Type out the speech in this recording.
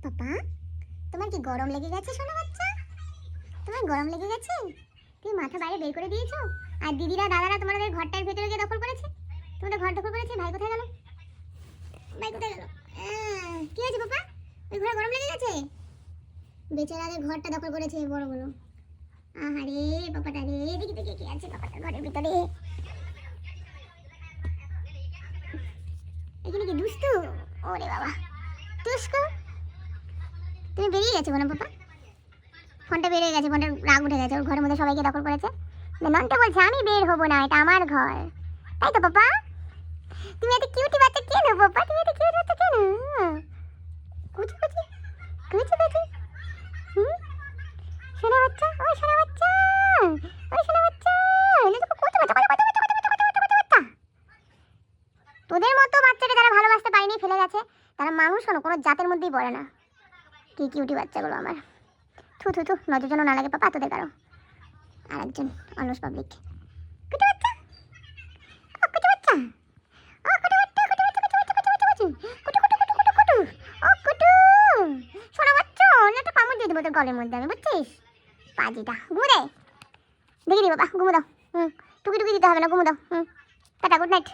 পাপা, তোমার কি গরম লেগে গেছে সোনা বাচ্চা? তোমার গরম লেগে গেছে? তুমি মাথা বাইরে বের করে দিয়েছো, আর দিদিরা দাদারা তোমাদের ঘরটার ভেতরে গিয়ে দখল করেছে। তোমাদের ঘর দখল করেছে। ভাই কোথায় গেল? ভাই কোথায় গেল? কি হয়েছে পাপা? ওই ঘরে গরম লেগে গেছে? বেচারাদের ঘরটা দখল করেছে বড় বড়। আহারে পাপাটা রে, দেখি দেখি কি আছে পাপাটার ঘরের ভিতরে। এখানে কি দুষ্টু? ওরে বাবা, দুষ্টু। তুমি বেরিয়ে গেছো না পাপা? ফোনটা বেরিয়ে গেছে, ফোনটার রাগ উঠে গেছে, ওর ঘরের মধ্যে সবাইকে দখল করেছে। নন্টে বলছে আমি বের হবো না, এটা আমার ঘর। তাই তো পাপা? তুমি এত কিউটি বাচ্চা কেন পাপা? তুমি এত কিউট বাচ্চা কেন? কুচি কুচি কুচি কুচি। সোনা বাচ্চা, ওই সোনা বাচ্চা, ওই সোনা বাচ্চা। তোদের মতো বাচ্চাকে যারা ভালোবাসতে পারেনি, ফেলে গেছে, তারা মানুষ কোনো জাতের মধ্যেই পড়ে না। কি কিউটি বাচ্চাগুলো আমার। থু থু থু, নজর যেন না লাগে পাপা তোদের কারো। আর একজন অলস পাবলিক। কুটু বাচ্চা, ও কুটু বাচ্চা, ও কুটু বাচ্চা, কুটু বাচ্চা, কুটু বাচ্চা, কুটু বাচ্চা, কুটু কুটু কুটু কুটু কুটু, ও কুটু। সোনা বাচ্চা, একটা কামড় দিয়ে দেবো তোর গলের মধ্যে আমি, বুঝছিস? পাজিটা ঘুমো দে, দেখি দি বাবা, ঘুমো দাও। টুকি টুকি দিতে হবে না, ঘুমো দাও। Tata, good night.